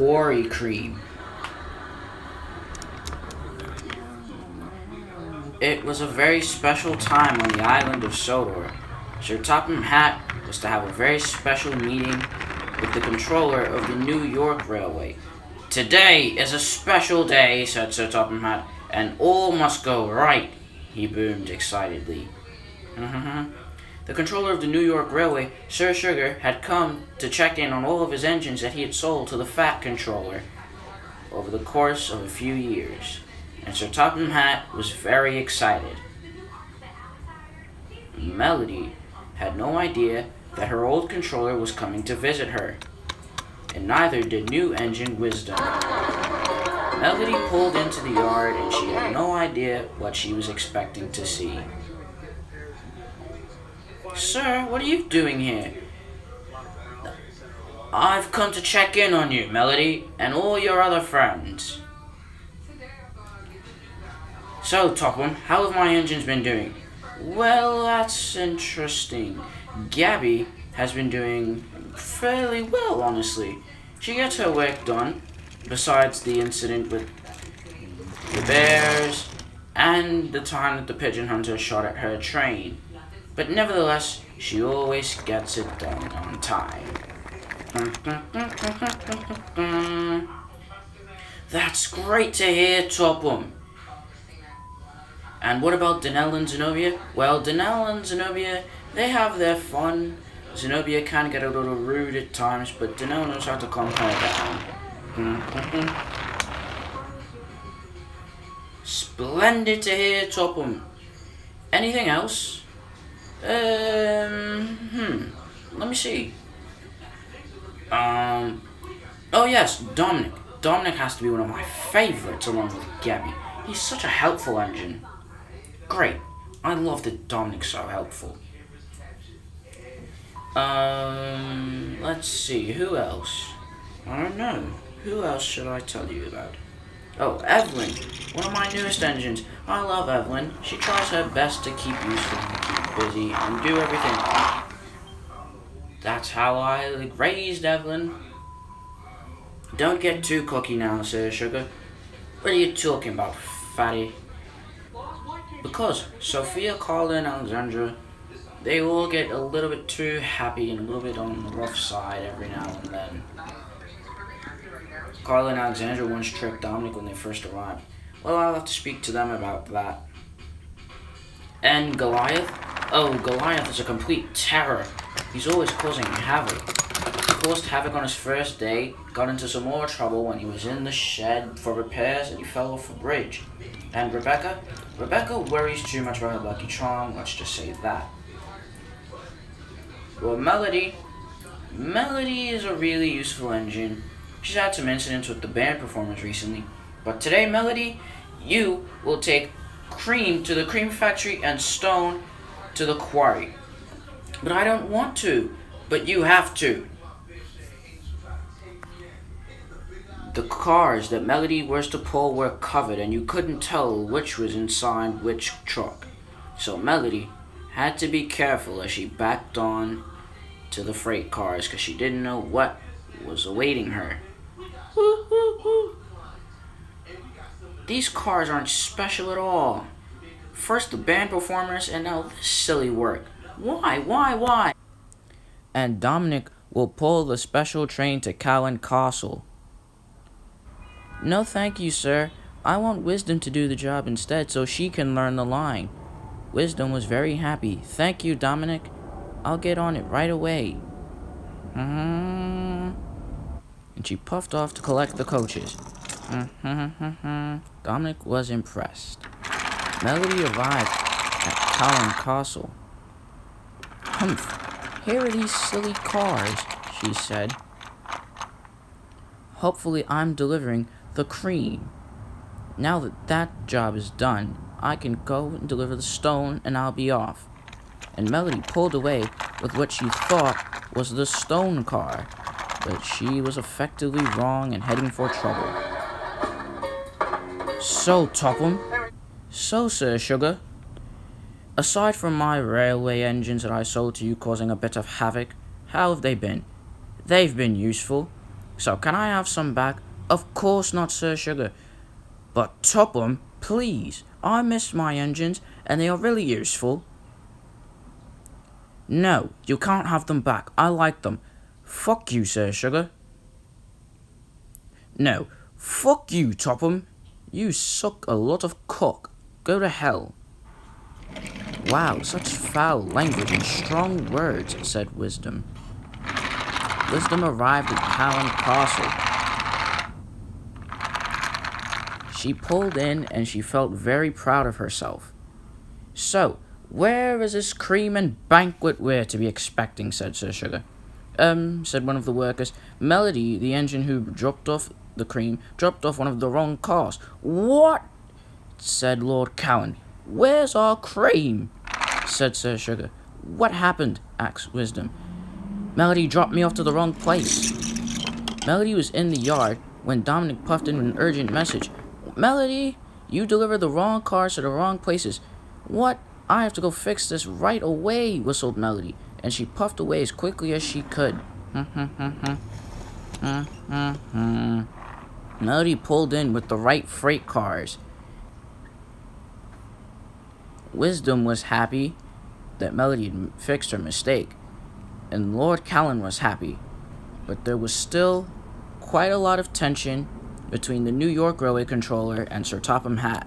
Quarry cream. It was a very special time on the island of Sodor. Sir Topham Hatt was to have a very special meeting with the controller of the New York Railway. "Today is a special day," said Sir Topham Hatt, "and all must go right," he boomed excitedly. The controller of the New York Railway, Sir Sugar, had come to check in on all of his engines that he had sold to the Fat Controller over the course of a few years, and Sir Topham Hatt was very excited. Melody had no idea that her old controller was coming to visit her, and neither did new engine Wisdom. Melody pulled into the yard and she had no idea what she was expecting to see. "Sir, what are you doing here?" "I've come to check in on you, Melody, and all your other friends." "So, Topham, how have my engines been doing?" "Well, that's interesting. Gabby has been doing fairly well, honestly. She gets her work done, besides the incident with the bears and the time that the pigeon hunter shot at her train. But nevertheless, she always gets it done on time." "That's great to hear, Topham. And what about Danelle and Zenobia?" "Well, Danelle and Zenobia, they have their fun. Zenobia can get a little rude at times, but Danelle knows how to calm her down." "Splendid to hear, Topham. Anything else?" Let me see. Oh yes, Dominic. Dominic has to be one of my favorites along with Gabby. He's such a helpful engine. Great. I love that Dominic's so helpful. Let's see, who else? I don't know. Who else should I tell you about? Oh, Evelyn, one of my newest engines. I love Evelyn. She tries her best to keep useful and keep busy and do everything right. That's how I raised Evelyn. Don't get too cocky now, Sir Sugar. What are you talking about, fatty? Because Sophia, Carla, and Alexandra, they all get a little bit too happy and a little bit on the rough side every now and then. Carla and Alexandra once tricked Dominic when they first arrived. Well, I'll have to speak to them about that. And Goliath? Oh, Goliath is a complete terror. He's always causing havoc. He caused havoc on his first day, got into some more trouble when he was in the shed for repairs, and he fell off a bridge. And Rebecca? Rebecca worries too much about her lucky charm, let's just say that. Well, Melody is a really useful engine. She's had some incidents with the band performers recently. But today, Melody, you will take Cream to the cream factory and Stone to the quarry. But I don't want to. But you have to. The cars that Melody was to pull were covered and you couldn't tell which was inside which truck. So Melody had to be careful as she backed on to the freight cars because she didn't know what was awaiting her. These cars aren't special at all. First the band performers and now this silly work. Why? And Dominic will pull the special train to Cowan Castle. No thank you, sir. I want Wisdom to do the job instead so she can learn the line. Wisdom was very happy. Thank you, Dominic. I'll get on it right away. And she puffed off to collect the coaches. Dominic was impressed. Melody arrived at Cowan Castle. "Humph, here are these silly cars," she said. "Hopefully I'm delivering the cream. Now that job is done, I can go and deliver the stone and I'll be off." And Melody pulled away with what she thought was the stone car, but she was effectively wrong and heading for trouble. "So, Topham. So, Sir Sugar. Aside from my railway engines that I sold to you causing a bit of havoc, how have they been?" "They've been useful. So can I have some back? Of course not, Sir Sugar. But Topham, please. I miss my engines, and they are really useful. No, you can't have them back. I like them. Fuck you, Sir Sugar. No, fuck you, Topham. You suck a lot of cock. Go to hell. Wow, such foul language and strong words, said Wisdom. Wisdom arrived at Callan Castle. She pulled in and she felt very proud of herself. So, where is this cream and banquet we're to be expecting, said Sir Sugar. Said one of the workers. Melody, the engine who dropped off the cream, dropped off one of the wrong cars. What? Said Lord Callan. Where's our cream? Said Sir Sugar. What happened? Asked Wisdom. Melody dropped me off to the wrong place. Melody was in the yard when Dominic puffed in with an urgent message. Melody, you delivered the wrong cars to the wrong places. What? I have to go fix this right away, whistled Melody, and she puffed away as quickly as she could. Melody pulled in with the right freight cars. Wisdom was happy that Melody had fixed her mistake, and Lord Callan was happy, but there was still quite a lot of tension between the New York Railway Controller and Sir Topham Hatt.